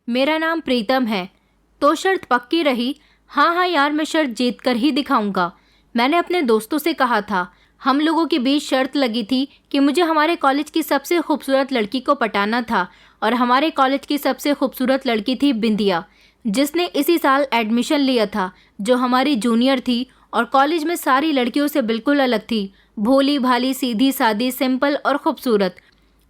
मेरा नाम प्रीतम है। तो शर्त पक्की रही। हाँ हाँ यार, मैं शर्त जीत कर ही दिखाऊंगा। मैंने अपने दोस्तों से कहा था। हम लोगों के बीच शर्त लगी थी कि मुझे हमारे कॉलेज की सबसे खूबसूरत लड़की को पटाना था, और हमारे कॉलेज की सबसे खूबसूरत लड़की थी बिंदिया, जिसने इसी साल एडमिशन लिया था, जो हमारी जूनियर थी और कॉलेज में सारी लड़कियों से बिल्कुल अलग थी। भोली भाली, सीधी सादी, सिंपल और खूबसूरत।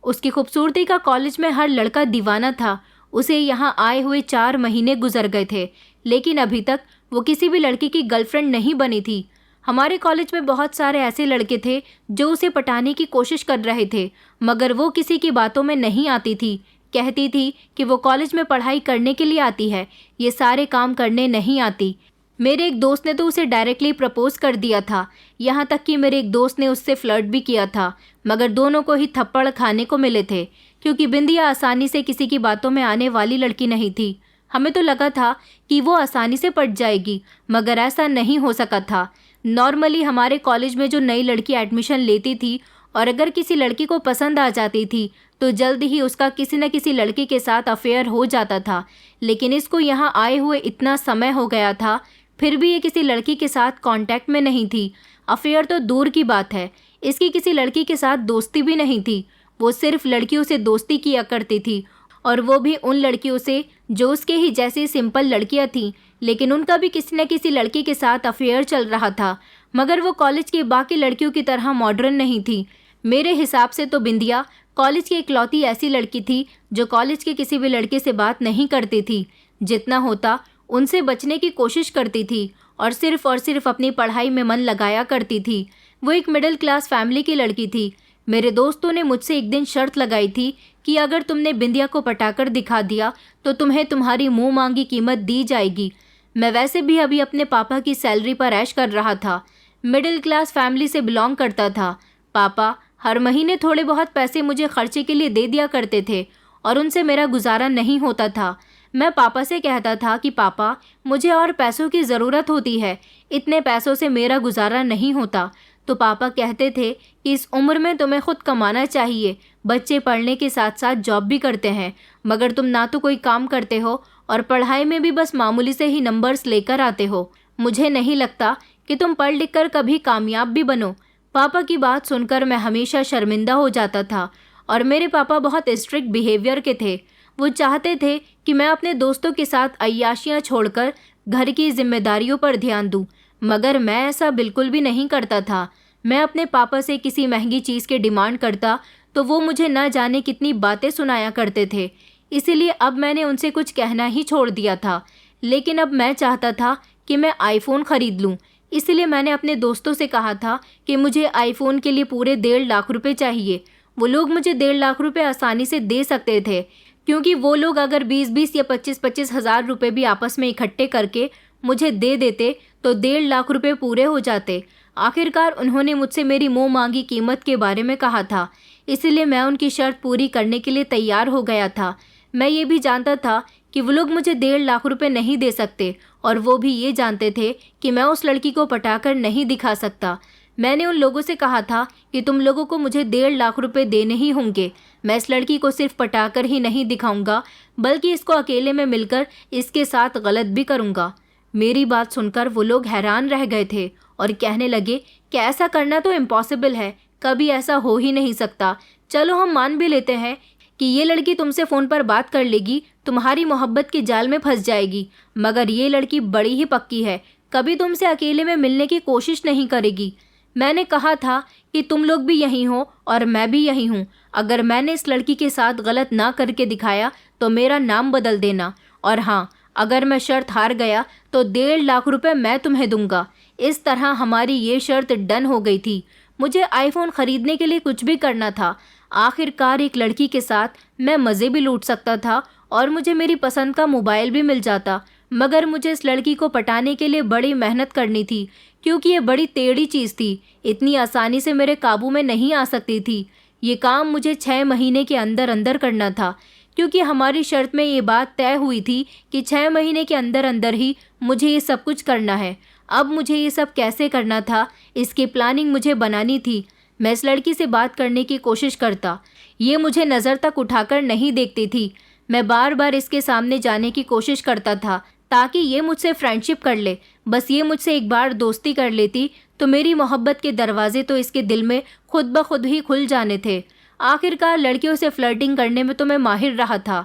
उसकी खूबसूरती का कॉलेज में हर लड़का दीवाना था। उसे यहाँ आए हुए 4 महीने गुजर गए थे, लेकिन अभी तक वो किसी भी लड़की की गर्लफ्रेंड नहीं बनी थी। हमारे कॉलेज में बहुत सारे ऐसे लड़के थे जो उसे पटाने की कोशिश कर रहे थे, मगर वो किसी की बातों में नहीं आती थी। कहती थी कि वो कॉलेज में पढ़ाई करने के लिए आती है, ये सारे काम करने नहीं आती। मेरे एक दोस्त ने तो उसे डायरेक्टली प्रपोज कर दिया था। यहाँ तक कि मेरे एक दोस्त ने उससे फ्लर्ट भी किया था, मगर दोनों को ही थप्पड़ खाने को मिले थे, क्योंकि बिंदिया आसानी से किसी की बातों में आने वाली लड़की नहीं थी। हमें तो लगा था कि वो आसानी से पट जाएगी, मगर ऐसा नहीं हो सका था। नॉर्मली हमारे कॉलेज में जो नई लड़की एडमिशन लेती थी और अगर किसी लड़की को पसंद आ जाती थी तो जल्द ही उसका किसी न किसी लड़के के साथ अफेयर हो जाता था। लेकिन इसको यहाँ आए हुए इतना समय हो गया था, फिर भी ये किसी लड़की के साथ कांटेक्ट में नहीं थी। अफेयर तो दूर की बात है, इसकी किसी लड़की के साथ दोस्ती भी नहीं थी। वो सिर्फ लड़कियों से दोस्ती किया करती थी, और वो भी उन लड़कियों से जो उसके ही जैसी सिंपल लड़कियां थीं। लेकिन उनका भी किसी न किसी लड़की के साथ अफेयर चल रहा था, मगर वो कॉलेज की बाकी लड़कियों की तरह मॉडर्न नहीं थी। मेरे हिसाब से तो बिंदिया कॉलेज की इकलौती ऐसी लड़की थी जो कॉलेज के किसी भी लड़के से बात नहीं करती थी। जितना होता उनसे बचने की कोशिश करती थी और सिर्फ अपनी पढ़ाई में मन लगाया करती थी। वो एक मिडिल क्लास फैमिली की लड़की थी। मेरे दोस्तों ने मुझसे एक दिन शर्त लगाई थी कि अगर तुमने बिंदिया को पटाकर दिखा दिया तो तुम्हें तुम्हारी मुंह मांगी कीमत दी जाएगी। मैं वैसे भी अभी अपने पापा की सैलरी पर ऐश कर रहा था। मिडिल क्लास फैमिली से बिलोंग करता था। पापा हर महीने थोड़े बहुत पैसे मुझे खर्चे के लिए दे दिया करते थे और उनसे मेरा गुजारा नहीं होता था। मैं पापा से कहता था कि पापा, मुझे और पैसों की ज़रूरत होती है, इतने पैसों से मेरा गुजारा नहीं होता। तो पापा कहते थे कि इस उम्र में तुम्हें खुद कमाना चाहिए, बच्चे पढ़ने के साथ साथ जॉब भी करते हैं, मगर तुम ना तो कोई काम करते हो और पढ़ाई में भी बस मामूली से ही नंबर्स लेकर आते हो। मुझे नहीं लगता कि तुम पढ़ लिख कर कभी कामयाब भी बनो। पापा की बात सुनकर मैं हमेशा शर्मिंदा हो जाता था, और मेरे पापा बहुत स्ट्रिक्ट बिहेवियर के थे। वो चाहते थे कि मैं अपने दोस्तों के साथ अय्याशियाँ छोड़कर घर की जिम्मेदारियों पर ध्यान दूं, मगर मैं ऐसा बिल्कुल भी नहीं करता था। मैं अपने पापा से किसी महंगी चीज़ की डिमांड करता तो वो मुझे न जाने कितनी बातें सुनाया करते थे। इसीलिए अब मैंने उनसे कुछ कहना ही छोड़ दिया था। लेकिन अब मैं चाहता था कि मैं आईफोन ख़रीद लूँ। इसलिए मैंने अपने दोस्तों से कहा था कि मुझे आईफोन के लिए पूरे 1.5 लाख रुपए चाहिए। वो लोग मुझे 1.5 लाख रुपए आसानी से दे सकते थे, क्योंकि वो लोग अगर 20-20 या 25-25 हज़ार रुपये भी आपस में इकट्ठे करके मुझे दे देते तो 1.5 लाख रुपए पूरे हो जाते। आखिरकार उन्होंने मुझसे मेरी मुंह मांगी कीमत के बारे में कहा था, इसलिए मैं उनकी शर्त पूरी करने के लिए तैयार हो गया था। मैं ये भी जानता था कि वो लोग मुझे 1.5 लाख रुपए नहीं दे सकते, और वो भी ये जानते थे कि मैं उस लड़की को पटाकर नहीं दिखा सकता। मैंने उन लोगों से कहा था कि तुम लोगों को मुझे 1.5 लाख रुपए देने ही होंगे। मैं इस लड़की को सिर्फ पटाकर ही नहीं दिखाऊंगा, बल्कि इसको अकेले में मिलकर इसके साथ गलत भी करूंगा। मेरी बात सुनकर वो लोग हैरान रह गए थे और कहने लगे कि ऐसा करना तो इम्पॉसिबल है, कभी ऐसा हो ही नहीं सकता। चलो हम मान भी लेते हैं कि ये लड़की तुमसे फ़ोन पर बात कर लेगी, तुम्हारी मोहब्बत के जाल में फंस जाएगी, मगर ये लड़की बड़ी ही पक्की है, कभी तुमसे अकेले में मिलने की कोशिश नहीं करेगी। मैंने कहा था कि तुम लोग भी यहीं हो और मैं भी यहीं हूँ। अगर मैंने इस लड़की के साथ गलत ना करके दिखाया तो मेरा नाम बदल देना, और हाँ, अगर मैं शर्त हार गया तो 1.5 लाख रुपए मैं तुम्हें दूंगा। इस तरह हमारी ये शर्त डन हो गई थी। मुझे आईफोन ख़रीदने के लिए कुछ भी करना था। आखिरकार एक लड़की के साथ मैं मज़े भी लूट सकता था और मुझे मेरी पसंद का मोबाइल भी मिल जाता, मगर मुझे इस लड़की को पटाने के लिए बड़ी मेहनत करनी थी, क्योंकि ये बड़ी टेढ़ी चीज़ थी, इतनी आसानी से मेरे काबू में नहीं आ सकती थी। ये काम मुझे 6 महीने के अंदर अंदर करना था, क्योंकि हमारी शर्त में ये बात तय हुई थी कि 6 महीने के अंदर अंदर ही मुझे ये सब कुछ करना है। अब मुझे ये सब कैसे करना था, इसकी प्लानिंग मुझे बनानी थी। मैं इस लड़की से बात करने की कोशिश करता, ये मुझे नज़र तक उठाकर नहीं देखती थी। मैं बार बार इसके सामने जाने की कोशिश करता था ताकि ये मुझसे फ्रेंडशिप कर ले। बस ये मुझसे एक बार दोस्ती कर लेती तो मेरी मोहब्बत के दरवाजे तो इसके दिल में खुद ब खुद ही खुल जाने थे। आखिरकार लड़कियों से फ्लर्टिंग करने में तो मैं माहिर रहा था।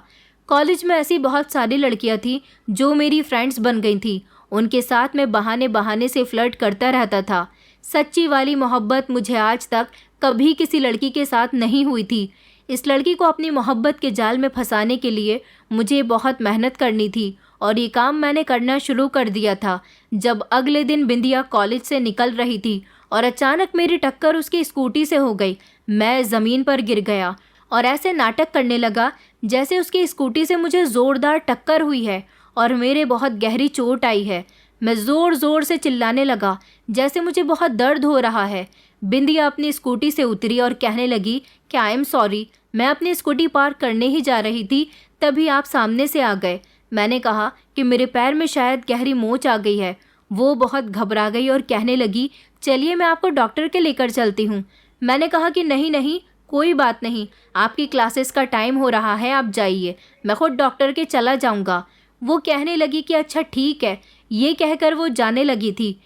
कॉलेज में ऐसी बहुत सारी लड़कियां थीं जो मेरी फ्रेंड्स बन गई थीं। उनके साथ मैं बहाने बहाने से फ्लर्ट करता रहता था। सच्ची वाली मोहब्बत मुझे आज तक कभी किसी लड़की के साथ नहीं हुई थी। इस लड़की को अपनी मोहब्बत के जाल में फंसाने के लिए मुझे बहुत मेहनत करनी थी और ये काम मैंने करना शुरू कर दिया था जब अगले दिन बिंदिया कॉलेज से निकल रही थी और अचानक मेरी टक्कर उसकी स्कूटी से हो गई। मैं ज़मीन पर गिर गया और ऐसे नाटक करने लगा जैसे उसकी स्कूटी से मुझे ज़ोरदार टक्कर हुई है और मेरे बहुत गहरी चोट आई है। मैं ज़ोर ज़ोर से चिल्लाने लगा जैसे मुझे बहुत दर्द हो रहा है। बिंदिया अपनी स्कूटी से उतरी और कहने लगी कि आई एम सॉरी, मैं अपनी स्कूटी पार्क करने ही जा रही थी, तभी आप सामने से आ गए। मैंने कहा कि मेरे पैर में शायद गहरी मोच आ गई है। वो बहुत घबरा गई और कहने लगी, चलिए मैं आपको डॉक्टर के लेकर चलती हूँ। मैंने कहा कि नहीं नहीं, कोई बात नहीं, आपकी क्लासेस का टाइम हो रहा है, आप जाइए, मैं खुद डॉक्टर के चला जाऊँगा। वो कहने लगी कि अच्छा ठीक है। ये कहकर वो जाने लगी थी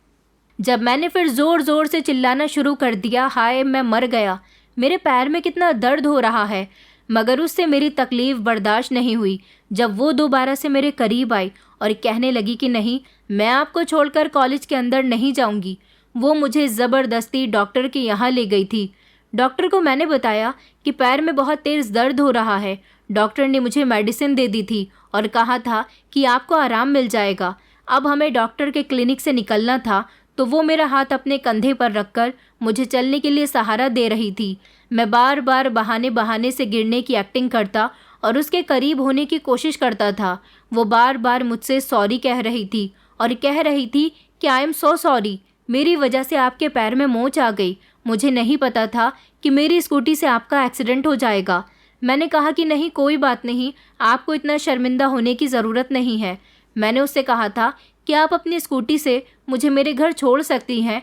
जब मैंने फिर ज़ोर ज़ोर से चिल्लाना शुरू कर दिया, हाय मैं मर गया, मेरे पैर में कितना दर्द हो रहा है। मगर उससे मेरी तकलीफ़ बर्दाश्त नहीं हुई जब वो दोबारा से मेरे करीब आई और कहने लगी कि नहीं, मैं आपको छोड़कर कॉलेज के अंदर नहीं जाऊंगी। वो मुझे ज़बरदस्ती डॉक्टर के यहाँ ले गई थी। डॉक्टर को मैंने बताया कि पैर में बहुत तेज़ दर्द हो रहा है। डॉक्टर ने मुझे मेडिसिन दे दी थी और कहा था कि आपको आराम मिल जाएगा। अब हमें डॉक्टर के क्लिनिक से निकलना था तो वो मेरा हाथ अपने कंधे पर रखकर मुझे चलने के लिए सहारा दे रही थी। मैं बार बार बहाने बहाने से गिरने की एक्टिंग करता और उसके करीब होने की कोशिश करता था। वो बार बार मुझसे सॉरी कह रही थी और कह रही थी कि आई एम सो सॉरी, मेरी वजह से आपके पैर में मोच आ गई, मुझे नहीं पता था कि मेरी स्कूटी से आपका एक्सीडेंट हो जाएगा। मैंने कहा कि नहीं, कोई बात नहीं, आपको इतना शर्मिंदा होने की ज़रूरत नहीं है। मैंने उससे कहा था कि आप अपनी स्कूटी से मुझे मेरे घर छोड़ सकती हैं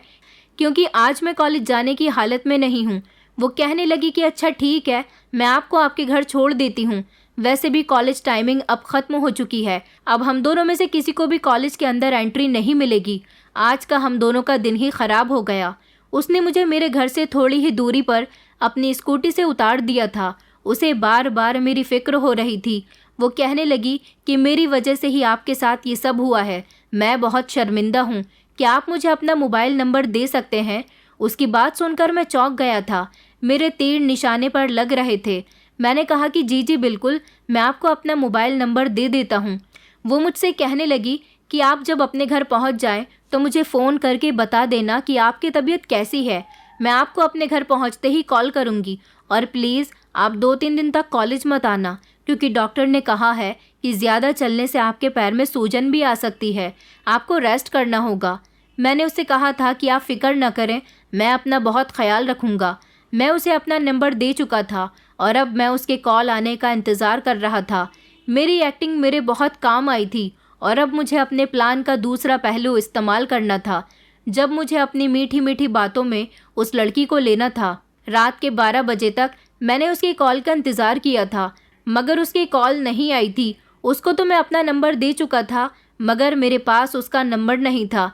क्योंकि आज मैं कॉलेज जाने की हालत में नहीं हूँ। वो कहने लगी कि अच्छा ठीक है, मैं आपको आपके घर छोड़ देती हूँ। वैसे भी कॉलेज टाइमिंग अब ख़त्म हो चुकी है, अब हम दोनों में से किसी को भी कॉलेज के अंदर एंट्री नहीं मिलेगी। आज का हम दोनों का दिन ही ख़राब हो गया। उसने मुझे मेरे घर से थोड़ी ही दूरी पर अपनी स्कूटी से उतार दिया था। उसे बार बार मेरी फ़िक्र हो रही थी। वो कहने लगी कि मेरी वजह से ही आपके साथ ये सब हुआ है, मैं बहुत शर्मिंदा हूँ, क्या आप मुझे अपना मोबाइल नंबर दे सकते हैं? उसकी बात सुनकर मैं चौंक गया था। मेरे तीर निशाने पर लग रहे थे। मैंने कहा कि जी जी बिल्कुल, मैं आपको अपना मोबाइल नंबर दे देता हूँ। वो मुझसे कहने लगी कि आप जब अपने घर पहुँच जाएं तो मुझे फ़ोन करके बता देना कि आपकी तबीयत कैसी है। मैं आपको अपने घर पहुँचते ही कॉल करूँगी और प्लीज़ आप 2-3 दिन तक कॉलेज मत आना क्योंकि डॉक्टर ने कहा है कि ज़्यादा चलने से आपके पैर में सूजन भी आ सकती है, आपको रेस्ट करना होगा। मैंने उससे कहा था कि आप फ़िक्र न करें, मैं अपना बहुत ख्याल रखूँगा। मैं उसे अपना नंबर दे चुका था और अब मैं उसके कॉल आने का इंतज़ार कर रहा था। मेरी एक्टिंग मेरे बहुत काम आई थी और अब मुझे अपने प्लान का दूसरा पहलू इस्तेमाल करना था। जब मुझे अपनी मीठी मीठी बातों में उस लड़की को लेना था। रात के 12 बजे तक मैंने उसकी कॉल का इंतज़ार किया था मगर उसकी कॉल नहीं आई थी। उसको तो मैं अपना नंबर दे चुका था मगर मेरे पास उसका नंबर नहीं था।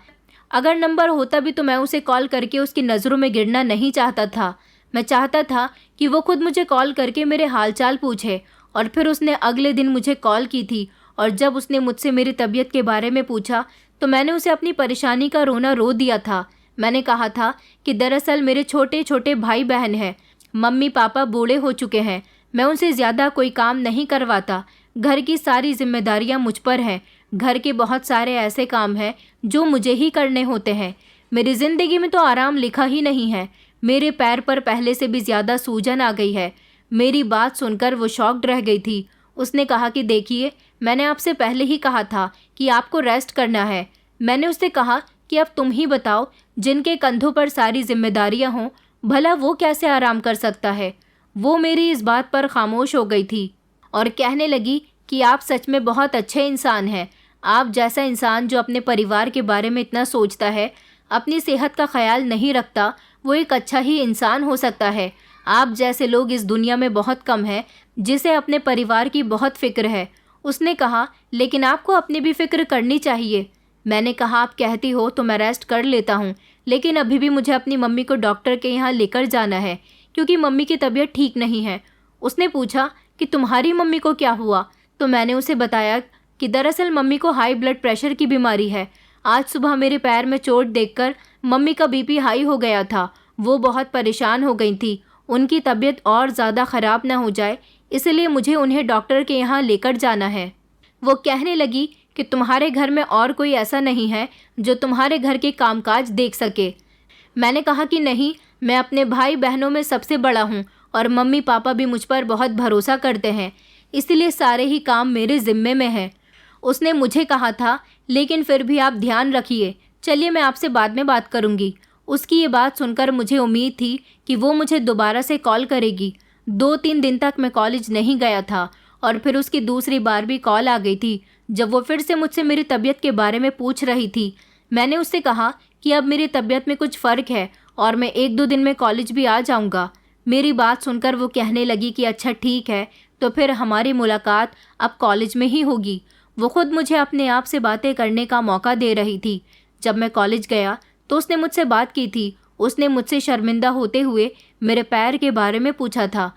अगर नंबर होता भी तो मैं उसे कॉल करके उसकी नज़रों में गिरना नहीं चाहता था। मैं चाहता था कि वो खुद मुझे कॉल करके मेरे हालचाल पूछे। और फिर उसने अगले दिन मुझे कॉल की थी और जब उसने मुझसे मेरी तबीयत के बारे में पूछा तो मैंने उसे अपनी परेशानी का रोना रो दिया था। मैंने कहा था कि दरअसल मेरे छोटे छोटे भाई बहन हैं, मम्मी पापा बूढ़े हो चुके हैं, मैं उनसे ज़्यादा कोई काम नहीं करवाता, घर की सारी जिम्मेदारियां मुझ पर हैं, घर के बहुत सारे ऐसे काम हैं जो मुझे ही करने होते हैं। मेरी ज़िंदगी में तो आराम लिखा ही नहीं है। मेरे पैर पर पहले से भी ज़्यादा सूजन आ गई है। मेरी बात सुनकर वो शॉक्ड रह गई थी। उसने कहा कि देखिए, मैंने आपसे पहले ही कहा था कि आपको रेस्ट करना है। मैंने उससे कहा कि अब तुम ही बताओ, जिनके कंधों पर सारी जिम्मेदारियां हों, भला वो कैसे आराम कर सकता है। वो मेरी इस बात पर खामोश हो गई थी और कहने लगी कि आप सच में बहुत अच्छे इंसान हैं। आप जैसा इंसान जो अपने परिवार के बारे में इतना सोचता है, अपनी सेहत का ख्याल नहीं रखता, वो एक अच्छा ही इंसान हो सकता है। आप जैसे लोग इस दुनिया में बहुत कम हैं जिसे अपने परिवार की बहुत फिक्र है। उसने कहा, लेकिन आपको अपनी भी फिक्र करनी चाहिए। मैंने कहा, आप कहती हो तो मैं रेस्ट कर लेता हूँ, लेकिन अभी भी मुझे अपनी मम्मी को डॉक्टर के यहाँ लेकर जाना है क्योंकि मम्मी की तबीयत ठीक नहीं है। उसने पूछा कि तुम्हारी मम्मी को क्या हुआ? तो मैंने उसे बताया कि दरअसल मम्मी को हाई ब्लड प्रेशर की बीमारी है। आज सुबह मेरे पैर में चोट देखकर मम्मी का बीपी हाई हो गया था। वो बहुत परेशान हो गई थी। उनकी तबीयत और ज़्यादा ख़राब ना हो जाए, इसलिए मुझे उन्हें डॉक्टर के यहाँ लेकर जाना है। वो कहने लगी कि तुम्हारे घर में और कोई ऐसा नहीं है जो तुम्हारे घर के कामकाज देख सके। मैंने कहा कि नहीं, मैं अपने भाई बहनों में सबसे बड़ा हूँ और मम्मी पापा भी मुझ पर बहुत भरोसा करते हैं, इसलिए सारे ही काम मेरे ज़िम्मे में हैं। उसने मुझे कहा था, लेकिन फिर भी आप ध्यान रखिए। चलिए, मैं आपसे बाद में बात करूँगी। उसकी ये बात सुनकर मुझे उम्मीद थी कि वो मुझे दोबारा से कॉल करेगी। 2-3 दिन तक मैं कॉलेज नहीं गया था और फिर उसकी दूसरी बार भी कॉल आ गई थी जब वो फिर से मुझसे मेरी तबीयत के बारे में पूछ रही थी। मैंने उससे कहा कि अब मेरी तबीयत में कुछ फ़र्क है और मैं 1-2 दिन में कॉलेज भी आ जाऊँगा। मेरी बात सुनकर वो कहने लगी कि अच्छा ठीक है, तो फिर हमारी मुलाकात अब कॉलेज में ही होगी। वो खुद मुझे अपने आप से बातें करने का मौका दे रही थी। जब मैं कॉलेज गया तो उसने मुझसे बात की थी। उसने मुझसे शर्मिंदा होते हुए मेरे पैर के बारे में पूछा था।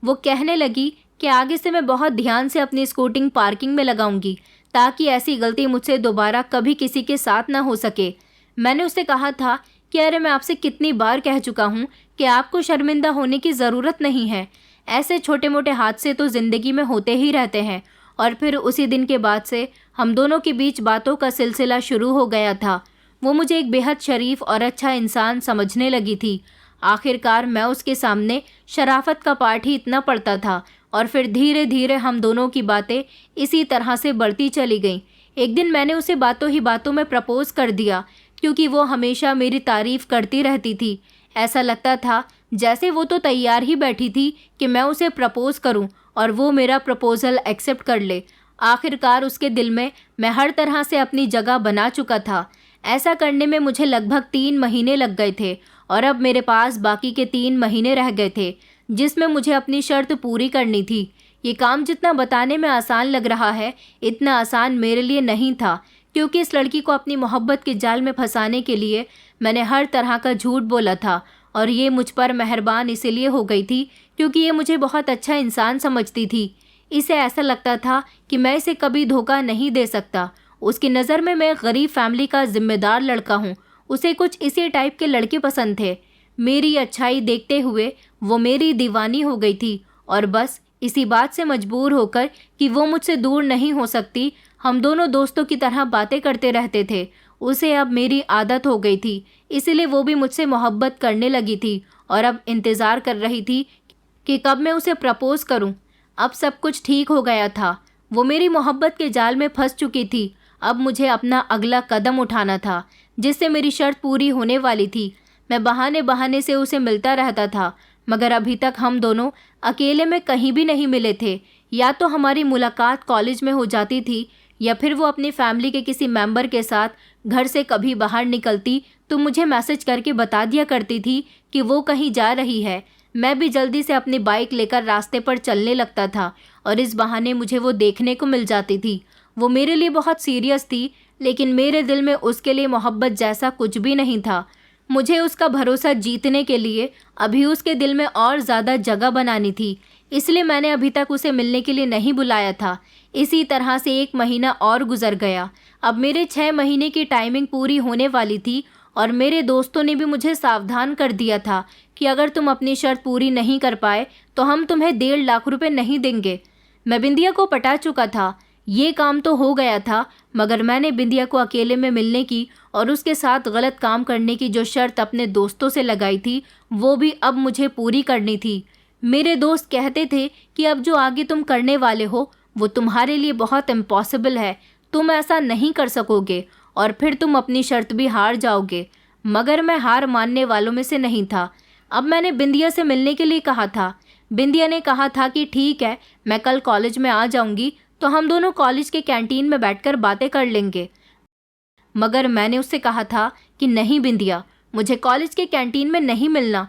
वो कहने लगी कि आगे से मैं बहुत ध्यान से अपनी स्कूटिंग पार्किंग में लगाऊंगी ताकि ऐसी गलती मुझसे दोबारा कभी किसी के साथ ना हो सके। मैंने उससे कहा था कि अरे, मैं आपसे कितनी बार कह चुका हूँ कि आपको शर्मिंदा होने की ज़रूरत नहीं है। ऐसे छोटे मोटे हादसे तो ज़िंदगी में होते ही रहते हैं। और फिर उसी दिन के बाद से हम दोनों के बीच बातों का सिलसिला शुरू हो गया था। वो मुझे एक बेहद शरीफ और अच्छा इंसान समझने लगी थी। आखिरकार मैं उसके सामने शराफत का पाठ ही इतना पढ़ता था और फिर धीरे धीरे हम दोनों की बातें इसी तरह से बढ़ती चली गईं। एक दिन मैंने उसे बातों ही बातों में प्रपोज़ कर दिया क्योंकि वो हमेशा मेरी तारीफ़ करती रहती थी। ऐसा लगता था जैसे वो तो तैयार ही बैठी थी कि मैं उसे प्रपोज़ करूं और वो मेरा प्रपोज़ल एक्सेप्ट कर ले। आखिरकार उसके दिल में मैं हर तरह से अपनी जगह बना चुका था। ऐसा करने में मुझे लगभग 3 महीने लग गए थे और अब मेरे पास बाकी के 3 महीने रह गए थे जिसमें मुझे अपनी शर्त पूरी करनी थी। ये काम जितना बताने में आसान लग रहा है, इतना आसान मेरे लिए नहीं था क्योंकि इस लड़की को अपनी मोहब्बत के जाल में फंसाने के लिए मैंने हर तरह का झूठ बोला था और ये मुझ पर मेहरबान इसलिए हो गई थी क्योंकि ये मुझे बहुत अच्छा इंसान समझती थी। इसे ऐसा लगता था कि मैं इसे कभी धोखा नहीं दे सकता। उसकी नज़र में मैं गरीब फैमिली का जिम्मेदार लड़का हूँ। उसे कुछ इसी टाइप के लड़के पसंद थे। मेरी अच्छाई देखते हुए वो मेरी दीवानी हो गई थी और बस इसी बात से मजबूर होकर कि वो मुझसे दूर नहीं हो सकती, हम दोनों दोस्तों की तरह बातें करते रहते थे। उसे अब मेरी आदत हो गई थी, इसलिए वो भी मुझसे मोहब्बत करने लगी थी और अब इंतज़ार कर रही थी कि कब मैं उसे प्रपोज़ करूं। अब सब कुछ ठीक हो गया था। वो मेरी मोहब्बत के जाल में फंस चुकी थी। अब मुझे अपना अगला कदम उठाना था जिससे मेरी शर्त पूरी होने वाली थी। मैं बहाने बहाने से उसे मिलता रहता था, मगर अभी तक हम दोनों अकेले में कहीं भी नहीं मिले थे। या तो हमारी मुलाकात कॉलेज में हो जाती थी या फिर वो अपनी फैमिली के किसी मेंबर के साथ घर से कभी बाहर निकलती तो मुझे मैसेज करके बता दिया करती थी कि वो कहीं जा रही है। मैं भी जल्दी से अपनी बाइक लेकर रास्ते पर चलने लगता था और इस बहाने मुझे वो देखने को मिल जाती थी। वो मेरे लिए बहुत सीरियस थी, लेकिन मेरे दिल में उसके लिए मोहब्बत जैसा कुछ भी नहीं था। मुझे उसका भरोसा जीतने के लिए अभी उसके दिल में और ज़्यादा जगह बनानी थी, इसलिए मैंने अभी तक उसे मिलने के लिए नहीं बुलाया था। इसी तरह से 1 महीना और गुजर गया। अब मेरे 6 महीने की टाइमिंग पूरी होने वाली थी और मेरे दोस्तों ने भी मुझे सावधान कर दिया था कि अगर तुम अपनी शर्त पूरी नहीं कर पाए तो हम तुम्हें 1.5 लाख रुपए नहीं देंगे। मैं बिंदिया को पटा चुका था। ये काम तो हो गया था, मगर मैंने बिंदिया को अकेले में मिलने की और उसके साथ गलत काम करने की जो शर्त अपने दोस्तों से लगाई थी वो भी अब मुझे पूरी करनी थी। मेरे दोस्त कहते थे कि अब जो आगे तुम करने वाले हो वो तुम्हारे लिए बहुत इम्पॉसिबल है, तुम ऐसा नहीं कर सकोगे और फिर तुम अपनी शर्त भी हार जाओगे। मगर मैं हार मानने वालों में से नहीं था। अब मैंने बिंदिया से मिलने के लिए कहा था। बिंदिया ने कहा था कि ठीक है, मैं कल कॉलेज में आ जाऊंगी तो हम दोनों कॉलेज के कैंटीन में बैठकर बातें कर लेंगे। मगर मैंने उससे कहा था कि नहीं बिंदिया, मुझे कॉलेज के कैंटीन में नहीं मिलना।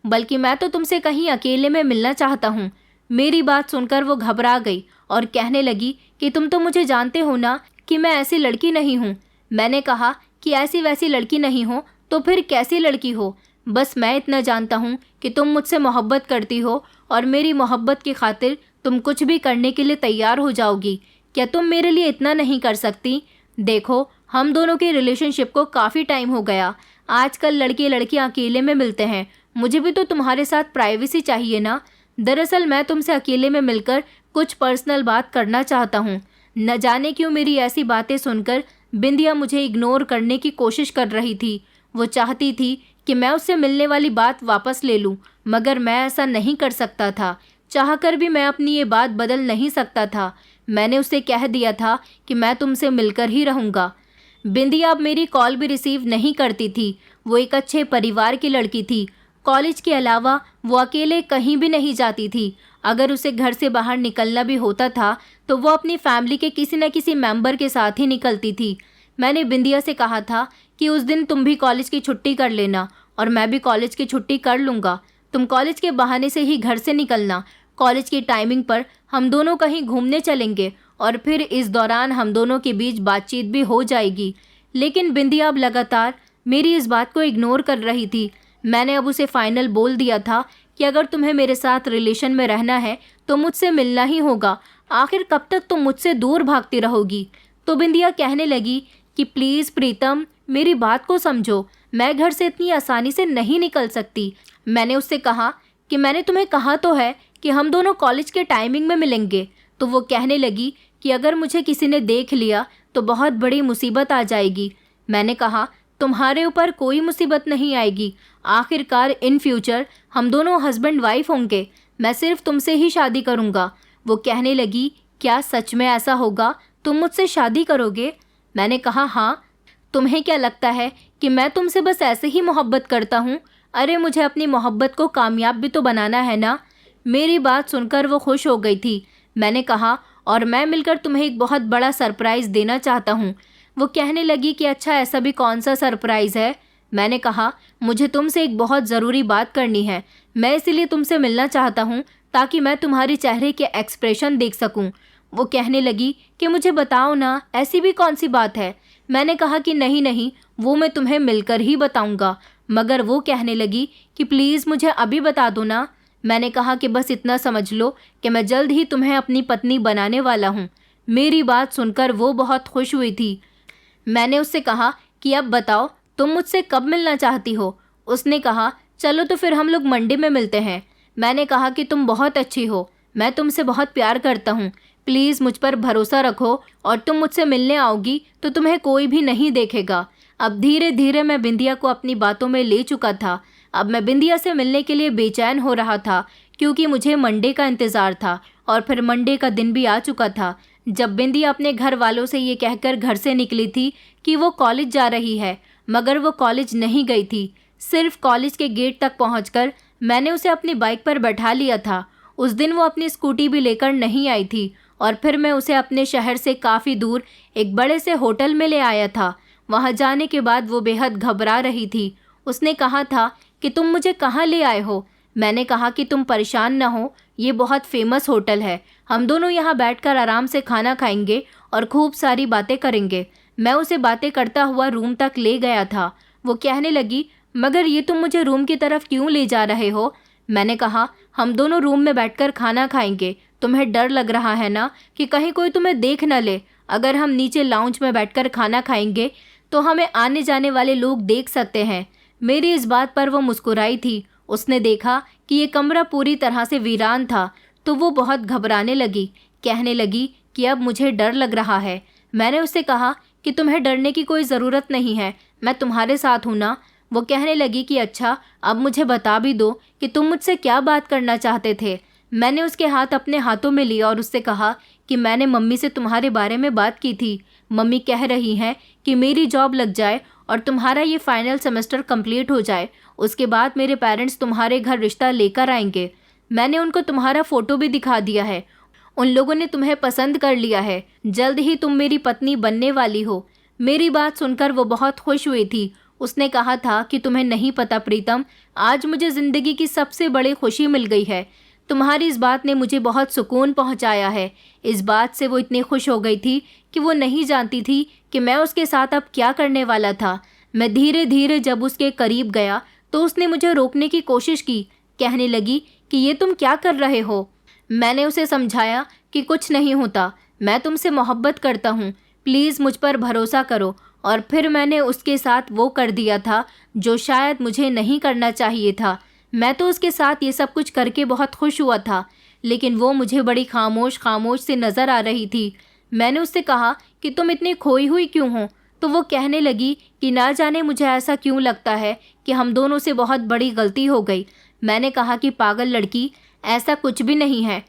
बल्कि मैं तो तुमसे कहीं अकेले में मिलना चाहता हूँ। मेरी बात सुनकर वो घबरा गई और कहने लगी कि तुम तो मुझे जानते हो ना कि मैं ऐसी लड़की नहीं हूँ। मैंने कहा कि ऐसी वैसी लड़की नहीं हो तो फिर कैसी लड़की हो? बस मैं इतना जानता हूँ कि तुम मुझसे मोहब्बत करती हो और मेरी मोहब्बत की खातिर तुम कुछ भी करने के लिए तैयार हो जाओगी। क्या तुम मेरे लिए इतना नहीं कर सकती? देखो, हम दोनों के रिलेशनशिप को काफ़ी टाइम हो गया। आजकल लड़के लड़कियां अकेले में मिलते हैं। मुझे भी तो तुम्हारे साथ प्राइवेसी चाहिए ना। दरअसल मैं तुमसे अकेले में मिलकर कुछ पर्सनल बात करना चाहता हूँ। न जाने क्यों मेरी ऐसी बातें सुनकर बिंदिया मुझे इग्नोर करने की कोशिश कर रही थी। वो चाहती थी कि मैं उससे मिलने वाली बात वापस ले लूँ, मगर मैं ऐसा नहीं कर सकता था। चाहकर भी मैं अपनी ये बात बदल नहीं सकता था। मैंने उसे कह दिया था कि मैं तुमसे मिलकर ही रहूँगा। बिंदिया अब मेरी कॉल भी रिसीव नहीं करती थी। वो एक अच्छे परिवार की लड़की थी। कॉलेज के अलावा वो अकेले कहीं भी नहीं जाती थी। अगर उसे घर से बाहर निकलना भी होता था तो वो अपनी फैमिली के किसी न किसी मेंबर के साथ ही निकलती थी। मैंने बिंदिया से कहा था कि उस दिन तुम भी कॉलेज की छुट्टी कर लेना और मैं भी कॉलेज की छुट्टी कर लूँगा। तुम कॉलेज के बहाने से ही घर से निकलना। कॉलेज की टाइमिंग पर हम दोनों कहीं घूमने चलेंगे और फिर इस दौरान हम दोनों के बीच बातचीत भी हो जाएगी। लेकिन बिंदिया अब लगातार मेरी इस बात को इग्नोर कर रही थी। मैंने अब उसे फाइनल बोल दिया था कि अगर तुम्हें मेरे साथ रिलेशन में रहना है तो मुझसे मिलना ही होगा। आखिर कब तक तुम मुझसे दूर भागती रहोगी? तो बिंदिया कहने लगी कि प्लीज़ प्रीतम, मेरी बात को समझो। मैं घर से इतनी आसानी से नहीं निकल सकती। मैंने उससे कहा कि मैंने तुम्हें कहा तो है कि हम दोनों कॉलेज के टाइमिंग में मिलेंगे। तो वो कहने लगी कि अगर मुझे किसी ने देख लिया तो बहुत बड़ी मुसीबत आ जाएगी। मैंने कहा तुम्हारे ऊपर कोई मुसीबत नहीं आएगी। आखिरकार इन फ्यूचर हम दोनों हस्बैंड वाइफ होंगे। मैं सिर्फ तुमसे ही शादी करूँगा। वो कहने लगी क्या सच में ऐसा होगा? तुम मुझसे शादी करोगे? मैंने कहा हाँ। तुम्हें क्या लगता है कि मैं तुमसे बस ऐसे ही मोहब्बत करता हूँ? अरे मुझे अपनी मोहब्बत को कामयाब भी तो बनाना है ना। मेरी बात सुनकर वो खुश हो गई थी। मैंने कहा और मैं मिलकर तुम्हें एक बहुत बड़ा सरप्राइज़ देना चाहता हूँ। वो कहने लगी कि अच्छा, ऐसा भी कौन सा सरप्राइज़ है? मैंने कहा मुझे तुमसे एक बहुत ज़रूरी बात करनी है। मैं इसीलिए तुमसे मिलना चाहता हूँ ताकि मैं तुम्हारे चेहरे के एक्सप्रेशन देख सकूँ। वो कहने लगी कि मुझे बताओ ना, ऐसी भी कौन सी बात है? मैंने कहा कि नहीं नहीं, वो मैं तुम्हें मिलकर ही बताऊँगा। मगर वो कहने लगी कि प्लीज़ मुझे अभी बता दो ना। मैंने कहा कि बस इतना समझ लो कि मैं जल्द ही तुम्हें अपनी पत्नी बनाने वाला हूँ। मेरी बात सुनकर वो बहुत खुश हुई थी। मैंने उससे कहा कि अब बताओ तुम मुझसे कब मिलना चाहती हो? उसने कहा चलो तो फिर हम लोग मंडे में मिलते हैं। मैंने कहा कि तुम बहुत अच्छी हो, मैं तुमसे बहुत प्यार करता हूँ। प्लीज़ मुझ पर भरोसा रखो और तुम मुझसे मिलने आओगी तो तुम्हें कोई भी नहीं देखेगा। अब धीरे धीरे मैं बिंदिया को अपनी बातों में ले चुका था। अब मैं बिंदिया से मिलने के लिए बेचैन हो रहा था क्योंकि मुझे मंडे का इंतज़ार था और फिर मंडे का दिन भी आ चुका था जब बिंदिया अपने घर वालों से ये कहकर घर से निकली थी कि वो कॉलेज जा रही है, मगर वो कॉलेज नहीं गई थी। सिर्फ कॉलेज के गेट तक पहुंचकर मैंने उसे अपनी बाइक पर बैठा लिया था। उस दिन वो अपनी स्कूटी भी लेकर नहीं आई थी और फिर मैं उसे अपने शहर से काफ़ी दूर एक बड़े से होटल में ले आया था। वहाँ जाने के बाद वो बेहद घबरा रही थी। उसने कहा था कि तुम मुझे कहाँ ले आए हो? मैंने कहा कि तुम परेशान ना हो, ये बहुत फेमस होटल है। हम दोनों यहाँ बैठकर आराम से खाना खाएंगे और खूब सारी बातें करेंगे। मैं उसे बातें करता हुआ रूम तक ले गया था। वो कहने लगी मगर ये तुम मुझे रूम की तरफ क्यों ले जा रहे हो? मैंने कहा हम दोनों रूम में बैठकर खाना खाएंगे। तुम्हें डर लग रहा है ना कि कहीं कोई तुम्हें देख न ले? अगर हम नीचे लाउंज में बैठकर खाना खाएंगे तो हमें आने जाने वाले लोग देख सकते हैं। मेरी इस बात पर वो मुस्कुराई थी। उसने देखा कि ये कमरा पूरी तरह से वीरान था तो वो बहुत घबराने लगी। कहने लगी कि अब मुझे डर लग रहा है। मैंने उससे कहा कि तुम्हें डरने की कोई ज़रूरत नहीं है, मैं तुम्हारे साथ हूँ ना। वो कहने लगी कि अच्छा, अब मुझे बता भी दो कि तुम मुझसे क्या बात करना चाहते थे। मैंने उसके हाथ अपने हाथों में लिया और उससे कहा कि मैंने मम्मी से तुम्हारे बारे में बात की थी। मम्मी कह रही हैं कि मेरी जॉब लग जाए और तुम्हारा ये फाइनल सेमेस्टर कंप्लीट हो जाए, उसके बाद मेरे पेरेंट्स तुम्हारे घर रिश्ता लेकर आएंगे। मैंने उनको तुम्हारा फ़ोटो भी दिखा दिया है। उन लोगों ने तुम्हें पसंद कर लिया है। जल्द ही तुम मेरी पत्नी बनने वाली हो। मेरी बात सुनकर वो बहुत खुश हुई थी। उसने कहा था कि तुम्हें नहीं पता प्रीतम, आज मुझे ज़िंदगी की सबसे बड़ी खुशी मिल गई है। तुम्हारी इस बात ने मुझे बहुत सुकून पहुंचाया है। इस बात से वो इतनी खुश हो गई थी कि वो नहीं जानती थी कि मैं उसके साथ अब क्या करने वाला था। मैं धीरे धीरे जब उसके करीब गया तो उसने मुझे रोकने की कोशिश की। कहने लगी कि ये तुम क्या कर रहे हो। मैंने उसे समझाया कि कुछ नहीं होता, मैं तुमसे मोहब्बत करता हूँ, प्लीज़ मुझ पर भरोसा करो। और फिर मैंने उसके साथ वो कर दिया था जो शायद मुझे नहीं करना चाहिए था। मैं तो उसके साथ ये सब कुछ करके बहुत खुश हुआ था, लेकिन वो मुझे बड़ी खामोश खामोश से नज़र आ रही थी। मैंने उससे कहा कि तुम इतनी खोई हुई क्यों हो, तो वो कहने लगी कि ना जाने मुझे ऐसा क्यों लगता है कि हम दोनों से बहुत बड़ी गलती हो गई। मैंने कहा कि पागल लड़की, ऐसा कुछ भी नहीं है।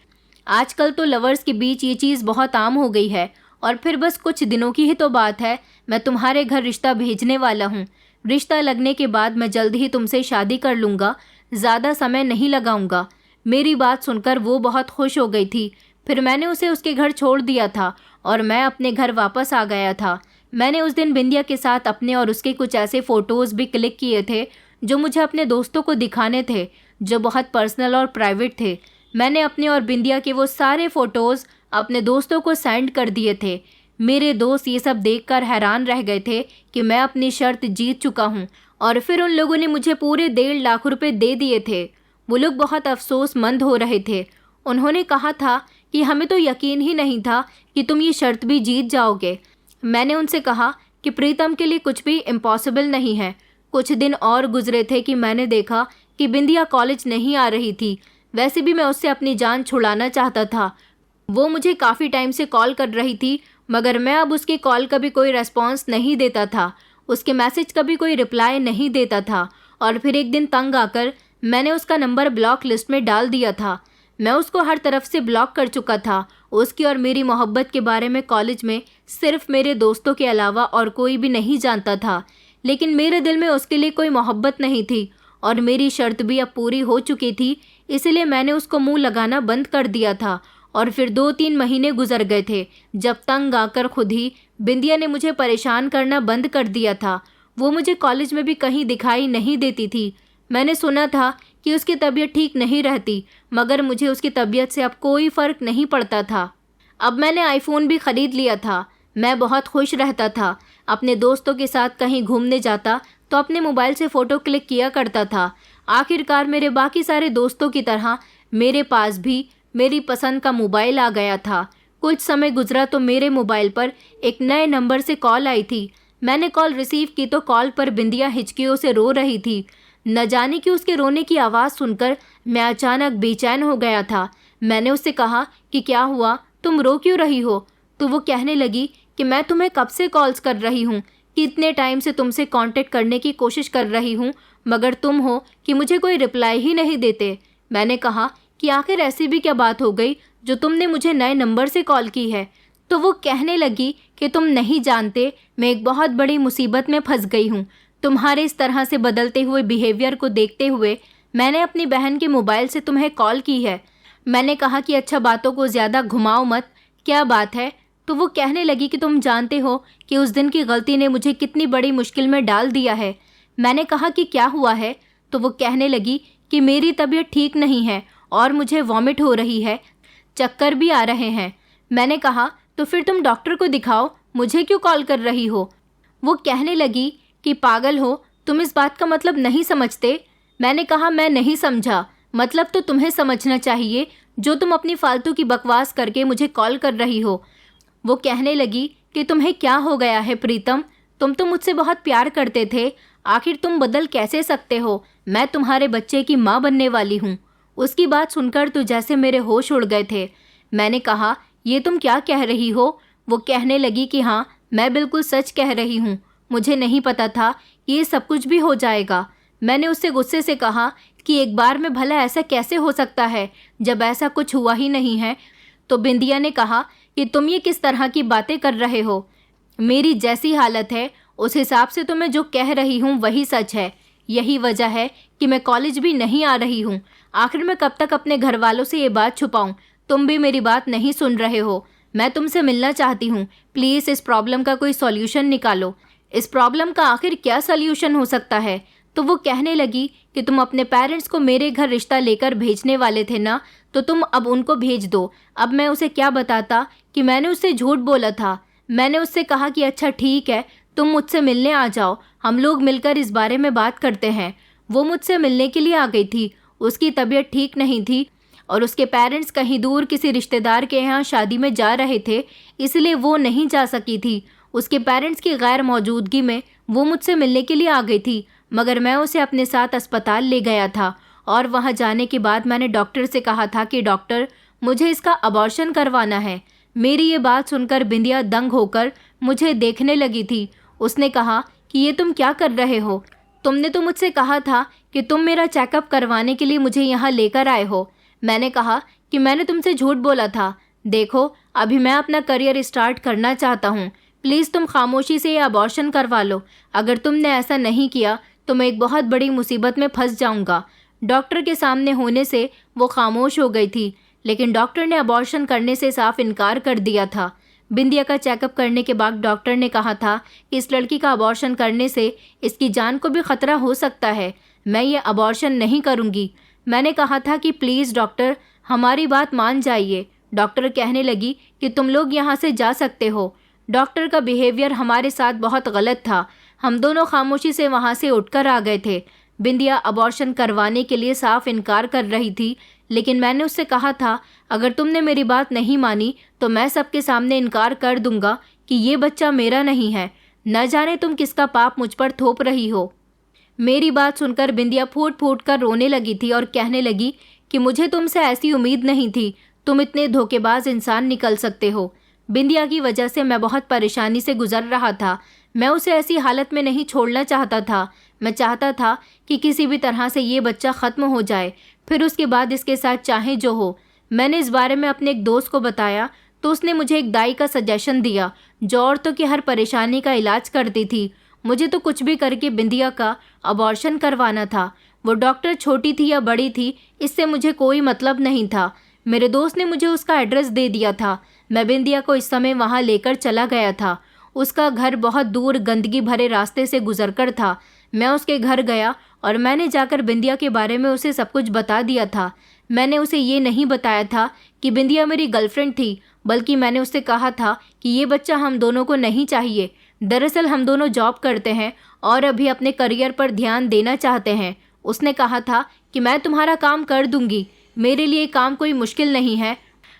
आजकल तो लवर्स के बीच ये चीज़ बहुत आम हो गई है। और फिर बस कुछ दिनों की ही तो बात है, मैं तुम्हारे घर रिश्ता भेजने वाला हूँ। रिश्ता लगने के बाद मैं जल्द ही तुमसे शादी कर लूँगा, ज़्यादा समय नहीं लगाऊंगा। मेरी बात सुनकर वो बहुत खुश हो गई थी। फिर मैंने उसे उसके घर छोड़ दिया था और मैं अपने घर वापस आ गया था। मैंने उस दिन बिंदिया के साथ अपने और उसके कुछ ऐसे फ़ोटोज़ भी क्लिक किए थे जो मुझे अपने दोस्तों को दिखाने थे, जो बहुत पर्सनल और प्राइवेट थे। मैंने अपने और बिंदिया के वो सारे फ़ोटोज़ अपने दोस्तों को सेंड कर दिए थे। मेरे दोस्त ये सब देखकर हैरान रह गए थे कि मैं अपनी शर्त जीत चुका हूँ। और फिर उन लोगों ने मुझे पूरे 1.5 लाख रुपए दे दिए थे। वो लोग बहुत अफसोसमंद हो रहे थे। उन्होंने कहा था कि हमें तो यकीन ही नहीं था कि तुम ये शर्त भी जीत जाओगे। मैंने उनसे कहा कि प्रीतम के लिए कुछ भी इम्पॉसिबल नहीं है। कुछ दिन और गुजरे थे कि मैंने देखा कि बिंदिया कॉलेज नहीं आ रही थी। वैसे भी मैं उससे अपनी जान छुड़ाना चाहता था। वो मुझे काफ़ी टाइम से कॉल कर रही थी, मगर मैं अब उसकी कॉल का भी कोई रेस्पॉन्स नहीं देता था, उसके मैसेज का भी कोई रिप्लाई नहीं देता था। और फिर एक दिन तंग आकर मैंने उसका नंबर ब्लॉक लिस्ट में डाल दिया था। मैं उसको हर तरफ से ब्लॉक कर चुका था। उसकी और मेरी मोहब्बत के बारे में कॉलेज में सिर्फ मेरे दोस्तों के अलावा और कोई भी नहीं जानता था। लेकिन मेरे दिल में उसके लिए कोई मोहब्बत नहीं थी और मेरी शर्त भी अब पूरी हो चुकी थी, इसलिए मैंने उसको मुंह लगाना बंद कर दिया था। और फिर 2-3 महीने गुजर गए थे जब तंग आकर खुद ही बिंदिया ने मुझे परेशान करना बंद कर दिया था। वो मुझे कॉलेज में भी कहीं दिखाई नहीं देती थी। मैंने सुना था कि उसकी तबीयत ठीक नहीं रहती, मगर मुझे उसकी तबीयत से अब कोई फ़र्क नहीं पड़ता था। अब मैंने आईफोन भी ख़रीद लिया था। मैं बहुत खुश रहता था। अपने दोस्तों के साथ कहीं घूमने जाता तो अपने मोबाइल से फ़ोटो क्लिक किया करता था। आखिरकार मेरे बाकी सारे दोस्तों की तरह मेरे पास भी मेरी पसंद का मोबाइल आ गया था। कुछ समय गुजरा तो मेरे मोबाइल पर एक नए नंबर से कॉल आई थी। मैंने कॉल रिसीव की तो कॉल पर बिंदिया हिचकियों से रो रही थी। न जाने कि उसके रोने की आवाज़ सुनकर मैं अचानक बेचैन हो गया था। मैंने उससे कहा कि क्या हुआ, तुम रो क्यों रही हो? तो वो कहने लगी कि मैं तुम्हें कब से कॉल्स कर रही हूँ, कितने टाइम से तुमसे कांटेक्ट करने की कोशिश कर रही हूँ, मगर तुम हो कि मुझे कोई रिप्लाई ही नहीं देते। मैंने कहा कि आखिर ऐसी भी क्या बात हो गई जो तुमने मुझे नए नंबर से कॉल की है? तो वो कहने लगी कि तुम नहीं जानते, मैं एक बहुत बड़ी मुसीबत में फंस गई हूँ। तुम्हारे इस तरह से बदलते हुए बिहेवियर को देखते हुए मैंने अपनी बहन के मोबाइल से तुम्हें कॉल की है। मैंने कहा कि अच्छा, बातों को ज़्यादा घुमाओ मत, क्या बात है? तो वो कहने लगी कि तुम जानते हो कि उस दिन की गलती ने मुझे कितनी बड़ी मुश्किल में डाल दिया है। मैंने कहा कि क्या हुआ है? तो वो कहने लगी कि मेरी तबीयत ठीक नहीं है और मुझे वॉमिट हो रही है, चक्कर भी आ रहे हैं। मैंने कहा तो फिर तुम डॉक्टर को दिखाओ, मुझे क्यों कॉल कर रही हो? वो कहने लगी कि पागल हो, तुम इस बात का मतलब नहीं समझते। मैंने कहा मैं नहीं समझा, मतलब तो तुम्हें समझना चाहिए जो तुम अपनी फालतू की बकवास करके मुझे कॉल कर रही हो। वो कहने लगी कि तुम्हें क्या हो गया है प्रीतम, तुम तो मुझसे बहुत प्यार करते थे, आखिर तुम बदल कैसे सकते हो? मैं तुम्हारे बच्चे की माँ बनने वाली हूँ। उसकी बात सुनकर तो जैसे मेरे होश उड़ गए थे। मैंने कहा ये तुम क्या कह रही हो? वो कहने लगी कि हाँ, मैं बिल्कुल सच कह रही हूँ, मुझे नहीं पता था कि ये सब कुछ भी हो जाएगा। मैंने उससे गुस्से से कहा कि एक बार में भला ऐसा कैसे हो सकता है जब ऐसा कुछ हुआ ही नहीं है। तो बिंदिया ने कहा कि तुम ये किस तरह की बातें कर रहे हो? मेरी जैसी हालत है उस हिसाब से तो मैं जो कह रही हूँ वही सच है। यही वजह है कि मैं कॉलेज भी नहीं आ रही हूँ। आखिर मैं कब तक अपने घर वालों से ये बात छुपाऊँ? तुम भी मेरी बात नहीं सुन रहे हो। मैं तुमसे मिलना चाहती हूँ, प्लीज़ इस प्रॉब्लम का कोई सॉल्यूशन निकालो। इस प्रॉब्लम का आखिर क्या सल्यूशन हो सकता है? तो वो कहने लगी कि तुम अपने पेरेंट्स को मेरे घर रिश्ता लेकर भेजने वाले थे ना, तो तुम अब उनको भेज दो। अब मैं उसे क्या बताता कि मैंने उससे झूठ बोला था। मैंने उससे कहा कि अच्छा ठीक है, तुम मुझसे मिलने आ जाओ, हम लोग मिलकर इस बारे में बात करते हैं। वो मुझसे मिलने के लिए आ गई थी। उसकी तबीयत ठीक नहीं थी और उसके पेरेंट्स कहीं दूर किसी रिश्तेदार के यहाँ शादी में जा रहे थे, इसलिए वो नहीं जा सकी थी। उसके पेरेंट्स की गैर मौजूदगी में वो मुझसे मिलने के लिए आ गई थी, मगर मैं उसे अपने साथ अस्पताल ले गया था और वहाँ जाने के बाद मैंने डॉक्टर से कहा था कि डॉक्टर, मुझे इसका अबॉर्शन करवाना है। मेरी ये बात सुनकर बिंदिया दंग होकर मुझे देखने लगी थी। उसने कहा कि ये तुम क्या कर रहे हो? तुमने तो मुझसे कहा था कि तुम मेरा चेकअप करवाने के लिए मुझे यहाँ लेकर आए हो। मैंने कहा कि मैंने तुमसे झूठ बोला था। देखो, अभी मैं अपना करियर स्टार्ट करना चाहता हूँ, प्लीज़ तुम खामोशी से ये अबॉर्शन करवा लो। अगर तुमने ऐसा नहीं किया तो मैं एक बहुत बड़ी मुसीबत में फंस जाऊँगा। डॉक्टर के सामने होने से वो खामोश हो गई थी, लेकिन डॉक्टर ने अबॉर्शन करने से साफ इनकार कर दिया था। बिंदिया का चेकअप करने के बाद डॉक्टर ने कहा था कि इस लड़की का अबॉर्शन करने से इसकी जान को भी खतरा हो सकता है। मैं ये अबॉर्शन नहीं करूँगी। मैंने कहा था कि प्लीज़ डॉक्टर, हमारी बात मान जाइए। डॉक्टर कहने लगी कि तुम लोग यहाँ से जा सकते हो। डॉक्टर का बिहेवियर हमारे साथ बहुत गलत था। हम दोनों खामोशी से वहाँ से उठकर आ गए थे। बिंदिया अबॉर्शन करवाने के लिए साफ इनकार कर रही थी, लेकिन मैंने उससे कहा था अगर तुमने मेरी बात नहीं मानी तो मैं सबके सामने इनकार कर दूंगा कि ये बच्चा मेरा नहीं है। न जाने तुम किसका पाप मुझ पर थोप रही हो। मेरी बात सुनकर बिंदिया फूट फूट कर रोने लगी थी और कहने लगी कि मुझे तुमसे ऐसी उम्मीद नहीं थी, तुम इतने धोखेबाज इंसान निकल सकते हो। बिंदिया की वजह से मैं बहुत परेशानी से गुजर रहा था। मैं उसे ऐसी हालत में नहीं छोड़ना चाहता था। मैं चाहता था कि किसी भी तरह से ये बच्चा ख़त्म हो जाए, फिर उसके बाद इसके साथ चाहे जो हो। मैंने इस बारे में अपने एक दोस्त को बताया तो उसने मुझे एक दाई का सजेशन दिया जो औरतों की हर परेशानी का इलाज करती थी। मुझे तो कुछ भी करके बिंदिया का अबॉर्शन करवाना था। वो डॉक्टर छोटी थी या बड़ी थी, इससे मुझे कोई मतलब नहीं था। मेरे दोस्त ने मुझे उसका एड्रेस दे दिया था। मैं बिंदिया को इस समय वहाँ लेकर चला गया था। उसका घर बहुत दूर गंदगी भरे रास्ते से गुजरकर था। मैं उसके घर गया और मैंने जाकर बिंदिया के बारे में उसे सब कुछ बता दिया था। मैंने उसे ये नहीं बताया था कि बिंदिया मेरी गर्लफ्रेंड थी, बल्कि मैंने उससे कहा था कि ये बच्चा हम दोनों को नहीं चाहिए। दरअसल हम दोनों जॉब करते हैं और अभी अपने करियर पर ध्यान देना चाहते हैं। उसने कहा था कि मैं तुम्हारा काम कर दूंगी, मेरे लिए काम कोई मुश्किल नहीं है,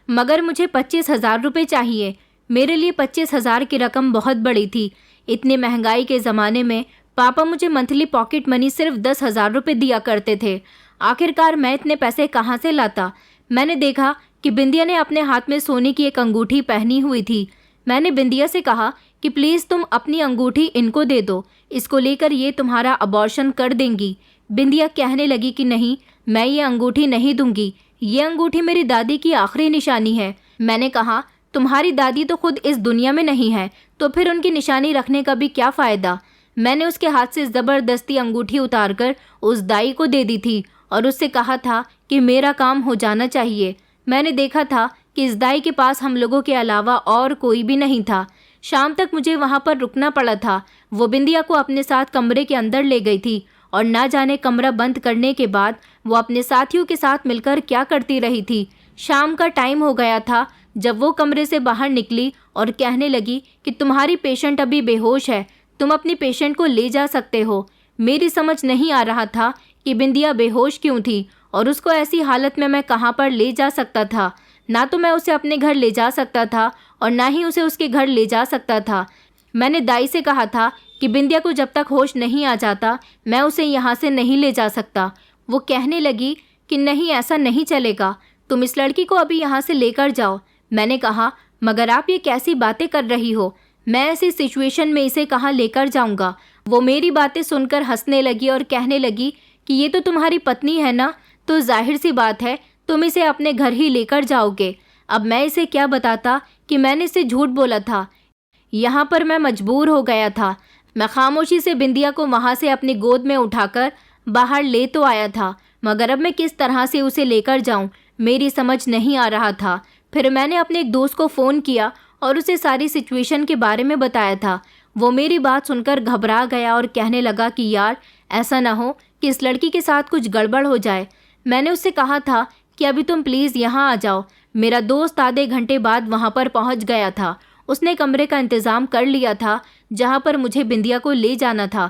मगर मुझे 25,000 रुपये चाहिए। मेरे लिए 25,000 की रकम बहुत बड़ी थी। इतनी महंगाई के ज़माने में पापा मुझे मंथली पॉकेट मनी सिर्फ 10,000 रुपये दिया करते थे। आखिरकार मैं इतने पैसे कहाँ से लाता? मैंने देखा कि बिंदिया ने अपने हाथ में सोने की एक अंगूठी पहनी हुई थी। मैंने बिंदिया से कहा कि प्लीज़ तुम अपनी अंगूठी इनको दे दो, इसको लेकर ये तुम्हारा अबॉर्शन कर देंगी। बिंदिया कहने लगी कि नहीं, मैं ये अंगूठी नहीं दूंगी, ये अंगूठी मेरी दादी की आखिरी निशानी है। मैंने कहा तुम्हारी दादी तो खुद इस दुनिया में नहीं है, तो फिर उनकी निशानी रखने का भी क्या फ़ायदा। मैंने उसके हाथ से ज़बरदस्ती अंगूठी उतारकर उस दाई को दे दी थी और उससे कहा था कि मेरा काम हो जाना चाहिए। मैंने देखा था कि इस दाई के पास हम लोगों के अलावा और कोई भी नहीं था। शाम तक मुझे वहाँ पर रुकना पड़ा था। वो बिंदिया को अपने साथ कमरे के अंदर ले गई थी और ना जाने कमरा बंद करने के बाद वो अपने साथियों के साथ मिलकर क्या करती रही थी। शाम का टाइम हो गया था जब वो कमरे से बाहर निकली और कहने लगी कि तुम्हारी पेशेंट अभी बेहोश है, तुम अपनी पेशेंट को ले जा सकते हो। मेरी समझ नहीं आ रहा था कि बिंदिया बेहोश क्यों थी और उसको ऐसी हालत में मैं कहाँ पर ले जा सकता था। ना तो मैं उसे अपने घर ले जा सकता था और ना ही उसे उसके घर ले जा सकता था। मैंने दाई से कहा था कि बिंदिया को जब तक होश नहीं आ जाता मैं उसे यहाँ से नहीं ले जा सकता। वो कहने लगी कि नहीं, ऐसा नहीं चलेगा, तुम इस लड़की को अभी यहाँ से लेकर जाओ। मैंने कहा मगर आप ये कैसी बातें कर रही हो, मैं ऐसी सिचुएशन में इसे कहाँ लेकर जाऊँगा। वो मेरी बातें सुनकर हंसने लगी और कहने लगी कि ये तो तुम्हारी पत्नी है ना, तो जाहिर सी बात है तुम इसे अपने घर ही लेकर जाओगे। अब मैं इसे क्या बताता कि मैंने इसे झूठ बोला था। यहाँ पर मैं मजबूर हो गया था। मैं खामोशी से बिंदिया को वहाँ से अपनी गोद में उठाकर बाहर ले तो आया था, मगर अब मैं किस तरह से उसे लेकर जाऊँ मेरी समझ नहीं आ रहा था। फिर मैंने अपने एक दोस्त को फ़ोन किया और उसे सारी सिचुएशन के बारे में बताया था। वो मेरी बात सुनकर घबरा गया और कहने लगा कि यार ऐसा ना हो कि इस लड़की के साथ कुछ गड़बड़ हो जाए। मैंने उससे कहा था कि अभी तुम प्लीज़ यहाँ आ जाओ। मेरा दोस्त आधे घंटे बाद वहाँ पर पहुँच गया था। उसने कमरे का इंतज़ाम कर लिया था जहाँ पर मुझे बिंदिया को ले जाना था।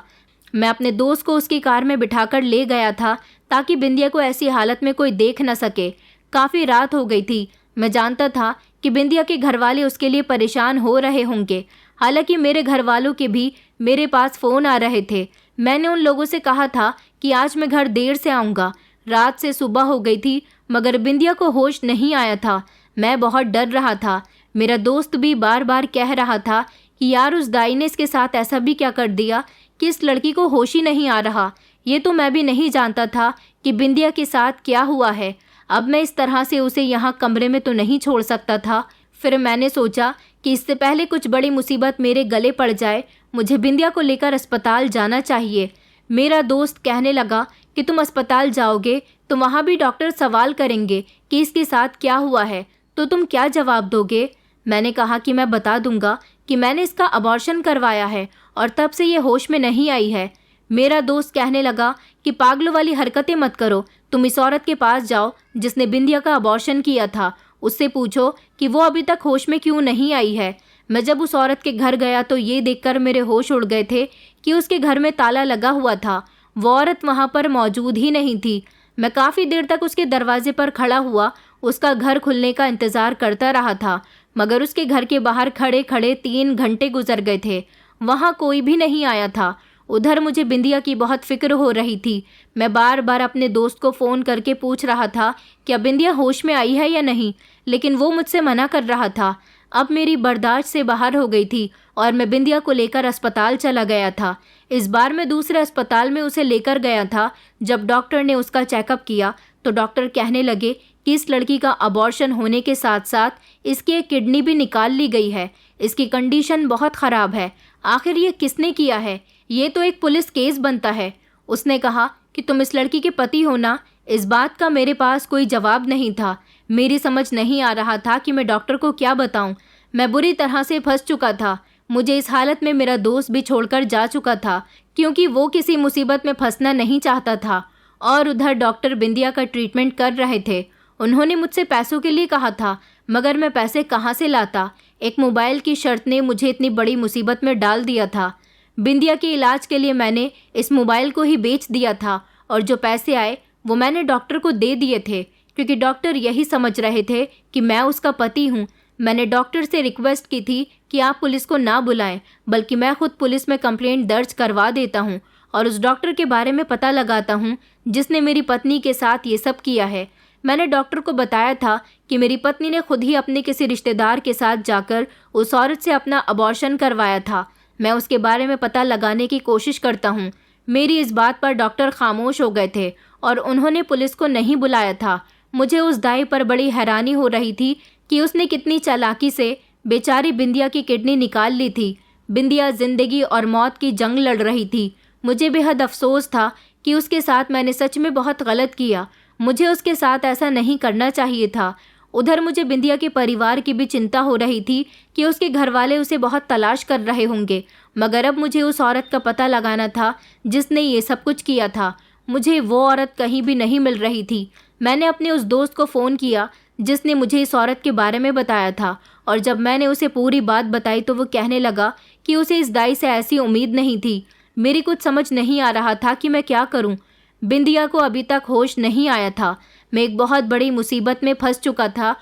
मैं अपने दोस्त को उसकी कार में बिठाकर ले गया था ताकि बिंदिया को ऐसी हालत में कोई देख न सके। काफ़ी रात हो गई थी। मैं जानता था कि बिंदिया के घरवाले उसके लिए परेशान हो रहे होंगे। हालांकि मेरे घर वालों के भी मेरे पास फ़ोन आ रहे थे। मैंने उन लोगों से कहा था कि आज मैं घर देर से आऊँगा। रात से सुबह हो गई थी मगर बिंदिया को होश नहीं आया था। मैं बहुत डर रहा था। मेरा दोस्त भी बार बार कह रहा था कि यार उस दाई ने इसके साथ ऐसा भी क्या कर दिया कि इस लड़की को होश ही नहीं आ रहा। ये तो मैं भी नहीं जानता था कि बिंदिया के साथ क्या हुआ है। अब मैं इस तरह से उसे यहाँ कमरे में तो नहीं छोड़ सकता था। फिर मैंने सोचा कि इससे पहले कुछ बड़ी मुसीबत मेरे गले पड़ जाए, मुझे बिंदिया को लेकर अस्पताल जाना चाहिए। मेरा दोस्त कहने लगा कि तुम अस्पताल जाओगे तो वहाँ भी डॉक्टर सवाल करेंगे कि इसके साथ क्या हुआ है, तो तुम क्या जवाब दोगे? मैंने कहा कि मैं बता दूंगा कि मैंने इसका अबॉर्शन करवाया है और तब से ये होश में नहीं आई है। मेरा दोस्त कहने लगा कि पागलों वाली हरकतें मत करो। तुम इस औरत के पास जाओ जिसने बिंदिया का अबॉर्शन किया था। उससे पूछो कि वो अभी तक होश में क्यों नहीं आई है। मैं जब उस औरत के घर गया तो ये देखकर मेरे होश उड़ गए थे कि उसके घर में ताला लगा हुआ था। वो औरत वहाँ पर मौजूद ही नहीं थी। मैं काफ़ी देर तक उसके दरवाजे पर खड़ा हुआ उसका घर खुलने का इंतज़ार करता रहा था, मगर उसके घर के बाहर खड़े खड़े 3 घंटे गुजर गए थे। वहाँ कोई भी नहीं आया था। उधर मुझे बिंदिया की बहुत फिक्र हो रही थी। मैं बार बार अपने दोस्त को फ़ोन करके पूछ रहा था कि अब बिंदिया होश में आई है या नहीं, लेकिन वो मुझसे मना कर रहा था। अब मेरी बर्दाश्त से बाहर हो गई थी और मैं बिंदिया को लेकर अस्पताल चला गया था। इस बार मैं दूसरे अस्पताल में उसे लेकर गया था। जब डॉक्टर ने उसका चेकअप किया तो डॉक्टर कहने लगे कि इस लड़की का अबॉर्शन होने के साथ साथ इसकी एक किडनी भी निकाल ली गई है। इसकी कंडीशन बहुत ख़राब है। आखिर ये किसने किया है? ये तो एक पुलिस केस बनता है। उसने कहा कि तुम इस लड़की के पति हो ना? इस बात का मेरे पास कोई जवाब नहीं था। मेरी समझ नहीं आ रहा था कि मैं डॉक्टर को क्या बताऊं। मैं बुरी तरह से फंस चुका था। मुझे इस हालत में मेरा दोस्त भी छोड़कर जा चुका था क्योंकि वो किसी मुसीबत में फंसना नहीं चाहता था। और उधर डॉक्टर बिंदिया का ट्रीटमेंट कर रहे थे। उन्होंने मुझसे पैसों के लिए कहा था, मगर मैं पैसे कहाँ से लाता? एक मोबाइल की शर्त ने मुझे इतनी बड़ी मुसीबत में डाल दिया था। बिंदिया के इलाज के लिए मैंने इस मोबाइल को ही बेच दिया था और जो पैसे आए वो मैंने डॉक्टर को दे दिए थे क्योंकि डॉक्टर यही समझ रहे थे कि मैं उसका पति हूँ। मैंने डॉक्टर से रिक्वेस्ट की थी कि आप पुलिस को ना बुलाएं, बल्कि मैं खुद पुलिस में कंप्लेंट दर्ज करवा देता हूँ और उस डॉक्टर के बारे में पता लगाता हूँ जिसने मेरी पत्नी के साथ ये सब किया है। मैंने डॉक्टर को बताया था कि मेरी पत्नी ने खुद ही अपने किसी रिश्तेदार के साथ जाकर उस औरत से अपना अबॉर्शन करवाया था। मैं उसके बारे में पता लगाने की कोशिश करता हूँ। मेरी इस बात पर डॉक्टर खामोश हो गए थे और उन्होंने पुलिस को नहीं बुलाया था। मुझे उस दाई पर बड़ी हैरानी हो रही थी कि उसने कितनी चालाकी से बेचारी बिंदिया की किडनी निकाल ली थी। बिंदिया जिंदगी और मौत की जंग लड़ रही थी। मुझे बेहद अफसोस था कि उसके साथ मैंने सच में बहुत गलत किया। मुझे उसके साथ ऐसा नहीं करना चाहिए था। उधर मुझे बिंदिया के परिवार की भी चिंता हो रही थी कि उसके घरवाले उसे बहुत तलाश कर रहे होंगे, मगर अब मुझे उस औरत का पता लगाना था जिसने ये सब कुछ किया था। मुझे वो औरत कहीं भी नहीं मिल रही थी। मैंने अपने उस दोस्त को फ़ोन किया जिसने मुझे इस औरत के बारे में बताया था और जब मैंने उसे पूरी बात बताई तो वो कहने लगा कि उसे इस दाई से ऐसी उम्मीद नहीं थी। मेरी कुछ समझ नहीं आ रहा था कि मैं क्या करूं। बिंदिया को अभी तक होश नहीं आया था। मैं एक बहुत बड़ी मुसीबत में फंस चुका था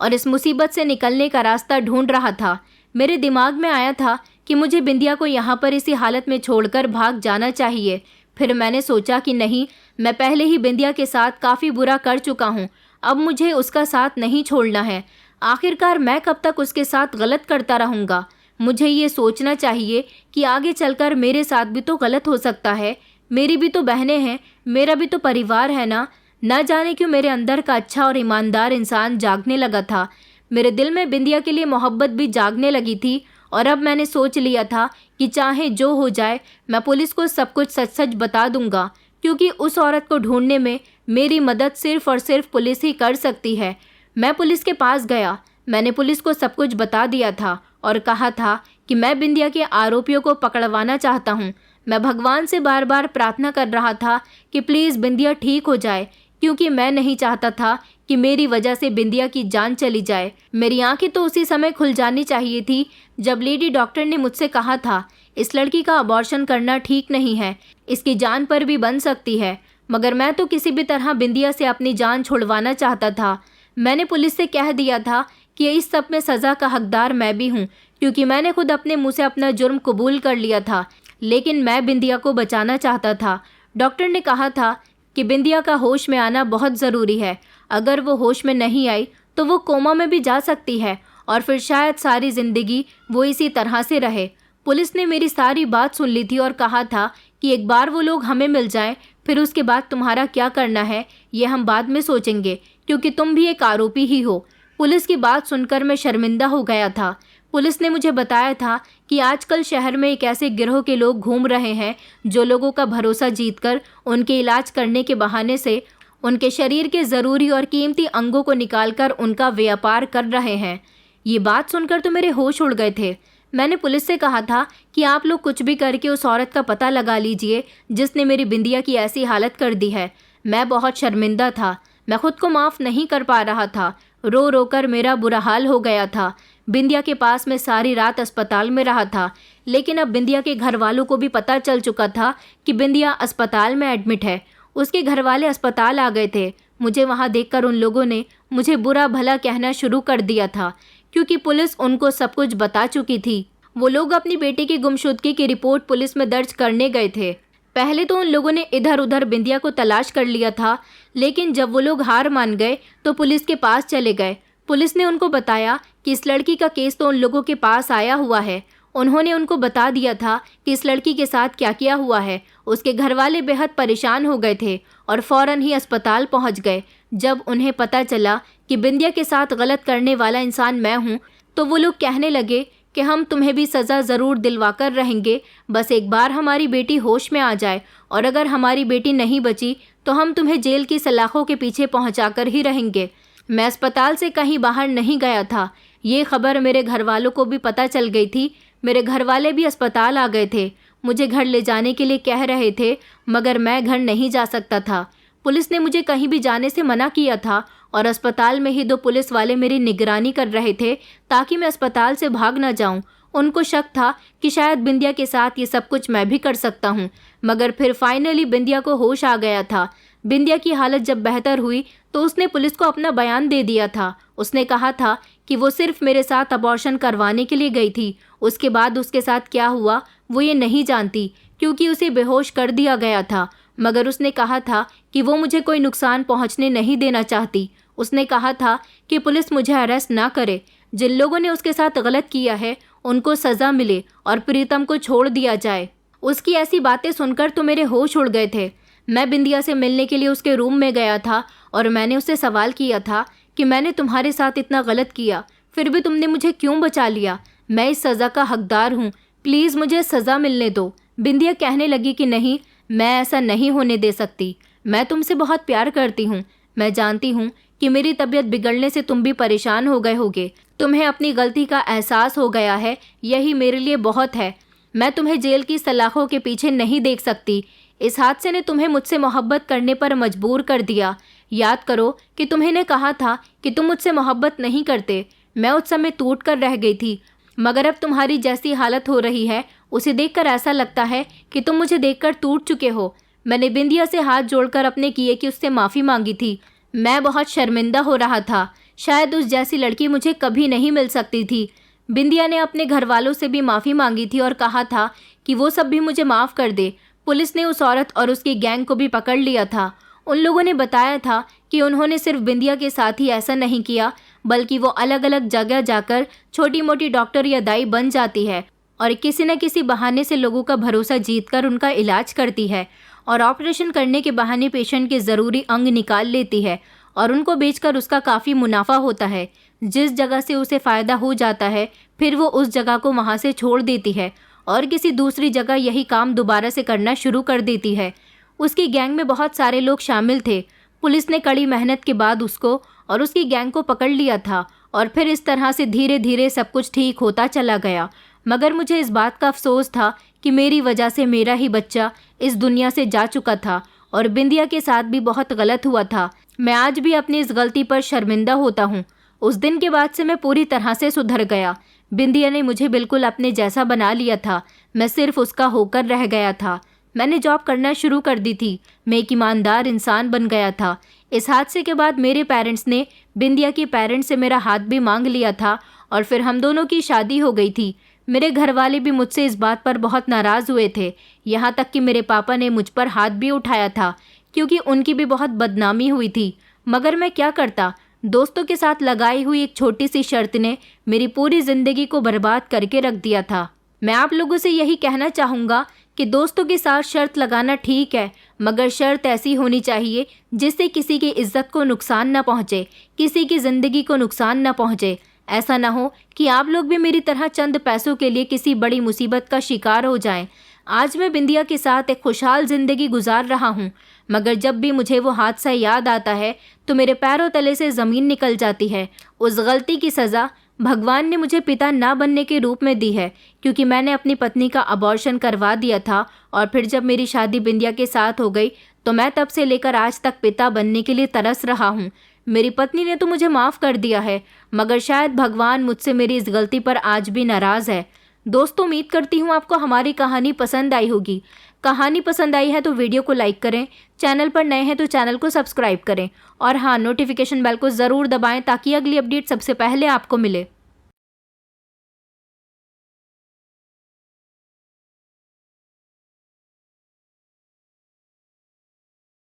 और इस मुसीबत से निकलने का रास्ता ढूंढ रहा था। मेरे दिमाग में आया था कि मुझे बिंदिया को यहाँ पर इसी हालत में छोड़कर भाग जाना चाहिए। फिर मैंने सोचा कि नहीं, मैं पहले ही बिंदिया के साथ काफ़ी बुरा कर चुका हूँ। अब मुझे उसका साथ नहीं छोड़ना है। आखिरकार मैं कब तक उसके साथ गलत करता रहूँगा? मुझे ये सोचना चाहिए कि आगे चलकर मेरे साथ भी तो गलत हो सकता है। मेरी भी तो बहनें हैं, मेरा भी तो परिवार है ना जाने क्यों मेरे अंदर का अच्छा और ईमानदार इंसान जागने लगा था। मेरे दिल में बिंदिया के लिए मोहब्बत भी जागने लगी थी और अब मैंने सोच लिया था कि चाहे जो हो जाए मैं पुलिस को सब कुछ सच सच बता दूंगा, क्योंकि उस औरत को ढूंढने में मेरी मदद सिर्फ और सिर्फ पुलिस ही कर सकती है। मैं पुलिस के पास गया। मैंने पुलिस को सब कुछ बता दिया था और कहा था कि मैं बिंदिया के आरोपियों को पकड़वाना चाहता हूँ। मैं भगवान से बार बार प्रार्थना कर रहा था कि प्लीज़ बिंदिया ठीक हो जाए, क्योंकि मैं नहीं चाहता था कि मेरी वजह से बिंदिया की जान चली जाए। मेरी आंखें तो उसी समय खुल जानी चाहिए थी जब लेडी डॉक्टर ने मुझसे कहा था, इस लड़की का अबॉर्शन करना ठीक नहीं है, इसकी जान पर भी बन सकती है। मगर मैं तो किसी भी तरह बिंदिया से अपनी जान छुड़वाना चाहता था। मैंने पुलिस से कह दिया था कि इस सब में सज़ा का हकदार मैं भी हूँ, क्योंकि मैंने खुद अपने मुंह से अपना जुर्म कबूल कर लिया था, लेकिन मैं बिंदिया को बचाना चाहता था। डॉक्टर ने कहा था कि बिंदिया का होश में आना बहुत ज़रूरी है। अगर वो होश में नहीं आई तो वो कोमा में भी जा सकती है और फिर शायद सारी ज़िंदगी वो इसी तरह से रहे। पुलिस ने मेरी सारी बात सुन ली थी और कहा था कि एक बार वो लोग हमें मिल जाएं, फिर उसके बाद तुम्हारा क्या करना है ये हम बाद में सोचेंगे, क्योंकि तुम भी एक आरोपी ही हो। पुलिस की बात सुनकर मैं शर्मिंदा हो गया था। पुलिस ने मुझे बताया था कि आजकल शहर में एक ऐसे गिरोह के लोग घूम रहे हैं जो लोगों का भरोसा जीतकर उनके इलाज करने के बहाने से उनके शरीर के ज़रूरी और कीमती अंगों को निकालकर उनका व्यापार कर रहे हैं। ये बात सुनकर तो मेरे होश उड़ गए थे। मैंने पुलिस से कहा था कि आप लोग कुछ भी करके उस औरत का पता लगा लीजिए जिसने मेरी बिंदिया की ऐसी हालत कर दी है। मैं बहुत शर्मिंदा था, मैं खुद को माफ़ नहीं कर पा रहा था। रो रो कर मेरा बुरा हाल हो गया था। बिंदिया के पास मैं सारी रात अस्पताल में रहा था, लेकिन अब बिंदिया के घर वालों को भी पता चल चुका था कि बिंदिया अस्पताल में एडमिट है। उसके घर वाले अस्पताल आ गए थे। मुझे वहाँ देखकर उन लोगों ने मुझे बुरा भला कहना शुरू कर दिया था, क्योंकि पुलिस उनको सब कुछ बता चुकी थी। वो लोग अपनी बेटी की गुमशुदगी की रिपोर्ट पुलिस में दर्ज करने गए थे। पहले तो उन लोगों ने इधर उधर बिंदिया को तलाश कर लिया था, लेकिन जब वो लोग हार मान गए तो पुलिस के पास चले गए। पुलिस ने उनको बताया कि इस लड़की का केस तो उन लोगों के पास आया हुआ है। उन्होंने उनको बता दिया था कि इस लड़की के साथ क्या किया हुआ है। उसके घर वाले बेहद परेशान हो गए थे और फ़ौरन ही अस्पताल पहुंच गए। जब उन्हें पता चला कि बिंदिया के साथ गलत करने वाला इंसान मैं हूं, तो वो लोग कहने लगे कि हम तुम्हें भी सज़ा ज़रूर दिलवा कर रहेंगे, बस एक बार हमारी बेटी होश में आ जाए, और अगर हमारी बेटी नहीं बची तो हम तुम्हें जेल की सलाखों के पीछे पहुँचा कर ही रहेंगे। मैं अस्पताल से कहीं बाहर नहीं गया था। ये खबर मेरे घर वालों को भी पता चल गई थी। मेरे घर वाले भी अस्पताल आ गए थे। मुझे घर ले जाने के लिए कह रहे थे, मगर मैं घर नहीं जा सकता था। पुलिस ने मुझे कहीं भी जाने से मना किया था और अस्पताल में ही 2 पुलिस वाले मेरी निगरानी कर रहे थे ताकि मैं अस्पताल से भाग ना जाऊं। उनको शक था कि शायद बिंदिया के साथ ये सब कुछ मैं भी कर सकता हूं, मगर फिर फाइनली बिंदिया को होश आ गया था। बिंदिया की हालत जब बेहतर हुई तो उसने पुलिस को अपना बयान दे दिया था। उसने कहा था कि वो सिर्फ मेरे साथ अबॉर्शन करवाने के लिए गई थी। उसके बाद उसके साथ क्या हुआ वो ये नहीं जानती, क्योंकि उसे बेहोश कर दिया गया था। मगर उसने कहा था कि वो मुझे कोई नुकसान पहुंचने नहीं देना चाहती। उसने कहा था कि पुलिस मुझे अरेस्ट ना करे। जिन लोगों ने उसके साथ गलत किया है उनको सज़ा मिले और प्रीतम को छोड़ दिया जाए। उसकी ऐसी बातें सुनकर तो मेरे होश उड़ गए थे। मैं बिंदिया से मिलने के लिए उसके रूम में गया था और मैंने उससे सवाल किया था कि मैंने तुम्हारे साथ इतना गलत किया, फिर भी तुमने मुझे क्यों बचा लिया? मैं इस सज़ा का हकदार हूँ, प्लीज़ मुझे सज़ा मिलने दो। बिंदिया कहने लगी कि नहीं, मैं ऐसा नहीं होने दे सकती। मैं तुमसे बहुत प्यार करती हूँ। मैं जानती हूँ कि मेरी तबीयत बिगड़ने से तुम भी परेशान हो गए होगे। तुम्हें अपनी गलती का एहसास हो गया है, यही मेरे लिए बहुत है। मैं तुम्हें जेल की सलाखों के पीछे नहीं देख सकती। इस हादसे ने तुम्हें मुझसे मोहब्बत करने पर मजबूर कर दिया। याद करो कि तुम्हें ने कहा था कि तुम मुझसे मोहब्बत नहीं करते। मैं उस समय टूट कर रह गई थी, मगर अब तुम्हारी जैसी हालत हो रही है उसे देखकर ऐसा लगता है कि तुम मुझे देखकर टूट चुके हो। मैंने बिंदिया से हाथ जोड़कर अपने किए की उससे माफ़ी मांगी थी। मैं बहुत शर्मिंदा हो रहा था। शायद उस जैसी लड़की मुझे कभी नहीं मिल सकती थी। बिंदिया ने अपने घर वालों से भी माफ़ी मांगी थी और कहा था कि वो सब भी मुझे माफ़ कर दे। पुलिस ने उस औरत और उसकी गैंग को भी पकड़ लिया था। उन लोगों ने बताया था कि उन्होंने सिर्फ बिंदिया के साथ ही ऐसा नहीं किया, बल्कि वो अलग अलग जगह जाकर छोटी मोटी डॉक्टर या दाई बन जाती है और किसी न किसी बहाने से लोगों का भरोसा जीतकर उनका इलाज करती है और ऑपरेशन करने के बहाने पेशेंट के ज़रूरी अंग निकाल लेती है और उनको बेचकर उसका काफ़ी मुनाफा होता है। जिस जगह से उसे फ़ायदा हो जाता है फिर वो उस जगह को वहाँ से छोड़ देती है और किसी दूसरी जगह यही काम दोबारा से करना शुरू कर देती है। उसकी गैंग में बहुत सारे लोग शामिल थे। पुलिस ने कड़ी मेहनत के बाद उसको और उसकी गैंग को पकड़ लिया था और फिर इस तरह से धीरे धीरे सब कुछ ठीक होता चला गया। मगर मुझे इस बात का अफसोस था कि मेरी वजह से मेरा ही बच्चा इस दुनिया से जा चुका था और बिंदिया के साथ भी बहुत गलत हुआ था। मैं आज भी अपनी इस गलती पर शर्मिंदा होता हूँ। उस दिन के बाद से मैं पूरी तरह से सुधर गया। बिंदिया ने मुझे बिल्कुल अपने जैसा बना लिया था। मैं सिर्फ उसका होकर रह गया था। मैंने जॉब करना शुरू कर दी थी। मैं एक ईमानदार इंसान बन गया था। इस हादसे के बाद मेरे पेरेंट्स ने बिंदिया के पेरेंट्स से मेरा हाथ भी मांग लिया था और फिर हम दोनों की शादी हो गई थी। मेरे घर वाले भी मुझसे इस बात पर बहुत नाराज़ हुए थे। यहाँ तक कि मेरे पापा ने मुझ पर हाथ भी उठाया था क्योंकि उनकी भी बहुत बदनामी हुई थी। मगर मैं क्या करता, दोस्तों के साथ लगाई हुई एक छोटी सी शर्त ने मेरी पूरी ज़िंदगी को बर्बाद करके रख दिया था। मैं आप लोगों से यही कहना चाहूँगा कि दोस्तों के साथ शर्त लगाना ठीक है, मगर शर्त ऐसी होनी चाहिए जिससे किसी की इज्जत को नुकसान ना पहुँचे, किसी की ज़िंदगी को नुकसान ना पहुँचे। ऐसा ना हो कि आप लोग भी मेरी तरह चंद पैसों के लिए किसी बड़ी मुसीबत का शिकार हो जाएं। आज मैं बिंदिया के साथ एक खुशहाल ज़िंदगी गुजार रहा हूँ, मगर जब भी मुझे वो हादसा याद आता है तो मेरे पैरों तले से ज़मीन निकल जाती है। उस गलती की सज़ा भगवान ने मुझे पिता ना बनने के रूप में दी है, क्योंकि मैंने अपनी पत्नी का अबॉर्शन करवा दिया था और फिर जब मेरी शादी बिंदिया के साथ हो गई तो मैं तब से लेकर आज तक पिता बनने के लिए तरस रहा हूँ। मेरी पत्नी ने तो मुझे माफ़ कर दिया है, मगर शायद भगवान मुझसे मेरी इस गलती पर आज भी नाराज़ है। दोस्तों, उम्मीद करती हूँ आपको हमारी कहानी पसंद आई होगी। कहानी पसंद आई है तो वीडियो को लाइक करें, चैनल पर नए हैं तो चैनल को सब्सक्राइब करें और हाँ, नोटिफिकेशन बेल को ज़रूर दबाएं ताकि अगली अपडेट सबसे पहले आपको मिले।